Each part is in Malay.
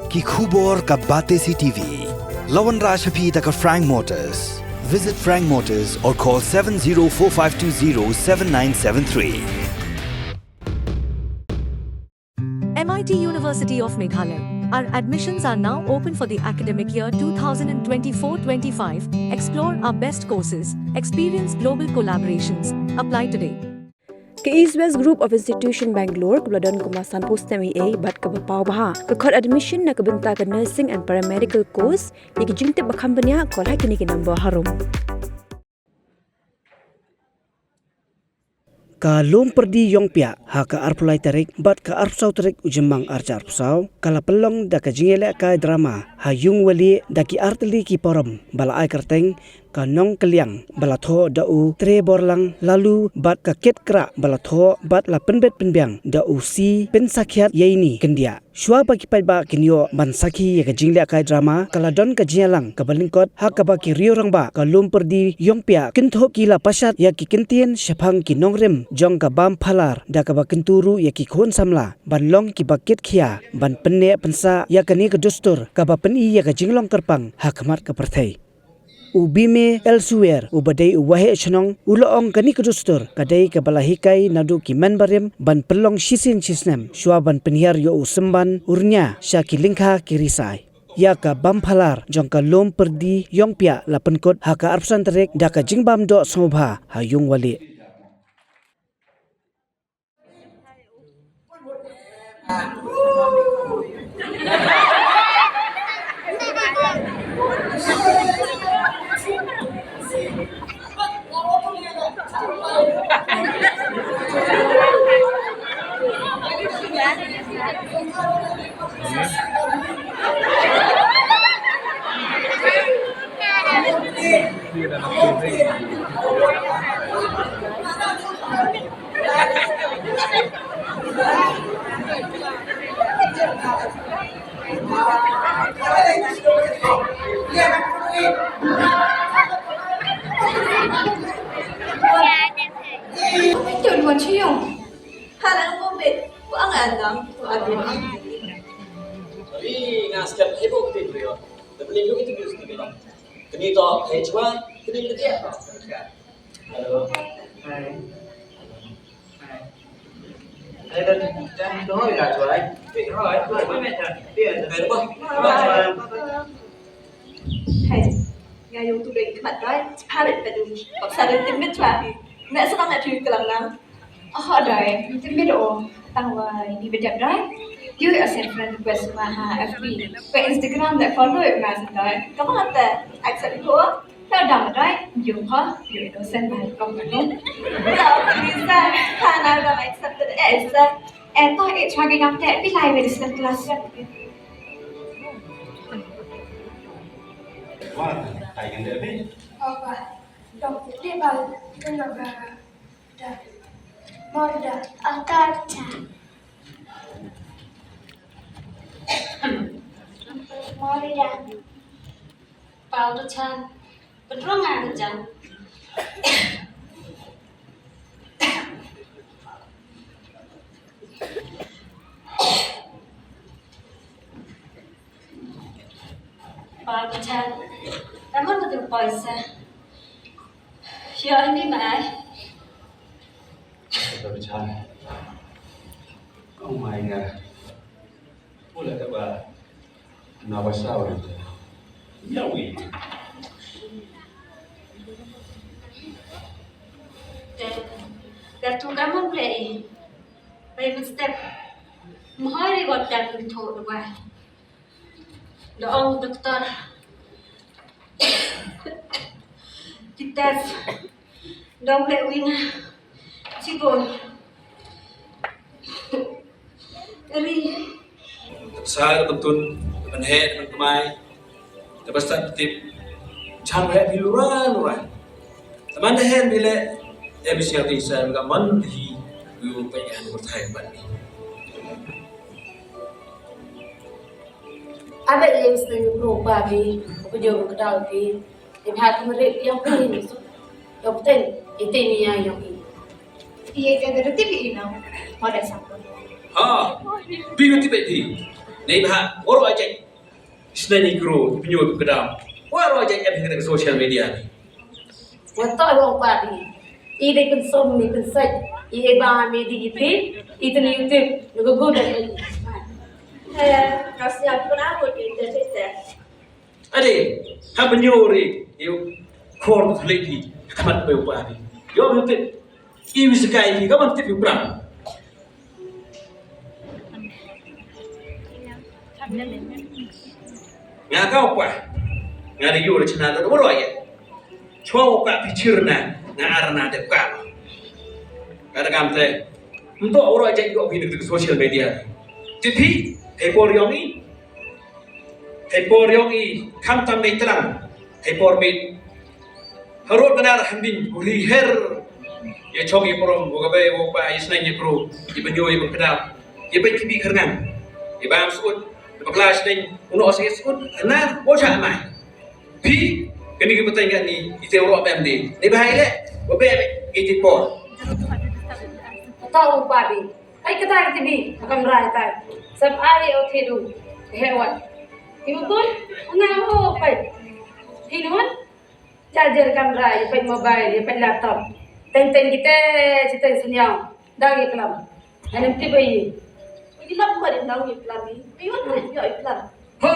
ki khubor ka bate si TV. Lawan Rashapi taka Frank Motors. Visit Frank Motors or call 7045207973. MIT University of Meghalaya. Our admissions are now open for the academic year 2024-25. Explore our best courses, experience global collaborations. Apply today. Ke East West Group of Institution Bangalore kebeladon kemasan postemi A bat ke bapau baha ke kod admission na kebenta ke nursing and paramedical course yang jingte bakam benya kol hai kini ke number harum. Ka Loompyrdi Ïongpiah ha ka arpulai tarik bat ka arpsau tarik ujemang arca arpsau kala Pynlong da ka Jingïalehkai drama ha yung wali da ki arteli ki poram bala ai kerteng ka nong keliang bala tho da u tre borlang lalu bat ka ket kra bala tho bat la penbet penbiang da u si pen sakhiat yaini kendia Shwa bagi pai ba kinyo ban sakhi ya ka Jingïalehkai drama kala don ka jialang ka balingkot ha ka ba ki riorang ba ka Loompyrdi Ïongpiah kintho kila pasat ya ki kintien shephang ki nongrem jong ka Bamphalar da ka ba kinturu ya ki khon samla ban long ki baket khia ban penne pensa ya ka ni ka dustur ka ba peni ya ka jinglong kerpang ha khamat ka perthai ubime elsewhere ubadai uwahe chnong uloong kani kedustur kadai ke balahikai nadu ki manbarim ban Pynlong shisin chisnem Shwa ban penhiar yo usemban urnya syaki lingkha kirisai ya ka Bamphalar jong ka Loompyrdi Ïongpiah la penkot ha ka arpsan terek da ka jingbam do sobha ha yung wali Tuan Wan Cium, halang mo bet, ang alam, abin. Tapi ngasih heboh kita tu ya. Tapi lindung itu kita sendiri lah. Kini tu Shwa, kini dia. Halo. Hai. Hai dan nói là Shwa đấy. Hỏi với mẹ thật. Tiền về đúng không? Hai, ngày hôm tu định mặt đấy, hai định phải đúng, bậc sa định tìm biết Shwa thì mẹ sẽ tăng lại chuyện cái lần nào. Họ đời tìm biết độ tăng vào đi về đẹp đấy. You are sent friend request maha FB. Ke Instagram that follow it mas đấy. Kamu ada accept itu? Theo đẳng đấy, dùng hết, dùng đồ send bài công bạn luôn. Đâu bisa, karena udah accepted esa. Toh it trying up that be live with the class. Wah, kayak gini deh. Apa? Dokter dia bal kenapa? Dah, mau dah. Atar. Mau dah. Pau tu chan, betul nggak jam? Pau tu chan, kamu betul puasa. Siapa ini mai? Tapi Chan, kau main ya? Boleh tak bah? Kenapa sahaja? Ya wih. Dan tu kamu play, play step. Mahal buat dan untuk dua. Doang doktor. Kita dong play wina. Cibol. Eri. Saya betul menhead mengemai. Lepas tip Chan rap hiluran. Teman deh bila episode ini saya berkaman di pengen bertanya bani. Abang yang mesti berubah bi, berjauh ke dalam bi. Ibarat mereka yang penting itu, yang penting itu ni yang ini. Iya, jadi TV ini, mau ada siapa? Ah, bingung tiba-tiba. Nei bah, orang aja Sngi guru penyuh kedam. Orang aja yang dengan sosial media ni. Wato Wong Padi. Ide kun som ni kun sai. Ie ba me di ite. Ite ni YouTube. Nugo dan. Rasanya aku kenapa dia cerita? Ade, ha penyuh ni, you kor lagi kamat berubah ni. Yo betul. Iwi sekai ni kaman tip berang. Nga kau apa? Nga di yur cina ada berapa ya? Cuma apa pikirna nga arana de kau. Kata kamu teh, untuk orang aja juga hidup di sosial media. Jadi, hepor yongi, kam tam meterang, hepor bit. Harus benar hambin, buli her. Ya cobi perom, buka bayi, buka isnanya pro, ibanyo ibu kedap, iban kibi kerengan, ibam sud, kelas ni, uno asal sud, benar, bocah mai. Pi, kini kita tengok ni, kita orang pemdi, ni bahaya le, bebek, itu por. Wato Wong Padi. Ai kata TV akan merai tai. Sab ai o thidu. Hewan. Ibu pun ngau pai. Hinuan charger kamera, pai mobile, pai laptop. Teng kita cerita senyau. Dah iklan. Anam tibai. Ini lah buat yang tahu iklan ni. Iwan boleh juga iklan. Ha,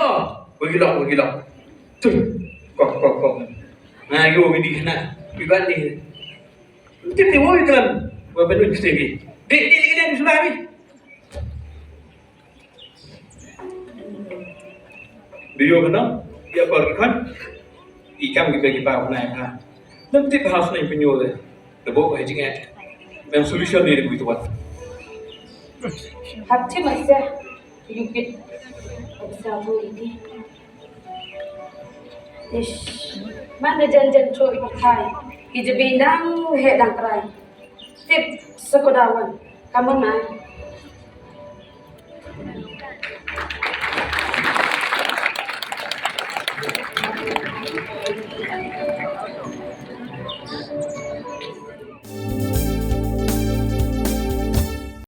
begilah. Tuh, kok. Nah, yo ini kena, ibadi. Tim mau iklan, buat benda sendiri. Di sudah habis. Video benar, dia pergikan. Ikan kita bagi naik ha. Nanti bahas naik penyuh. Lebok haji kan. Memang solusi ni begitu buat. Hati masih yupit. Sabu ini. Ish, mana jangan coy pakai. Ije bindang he dang try. Tip sekodawan. Kamu mah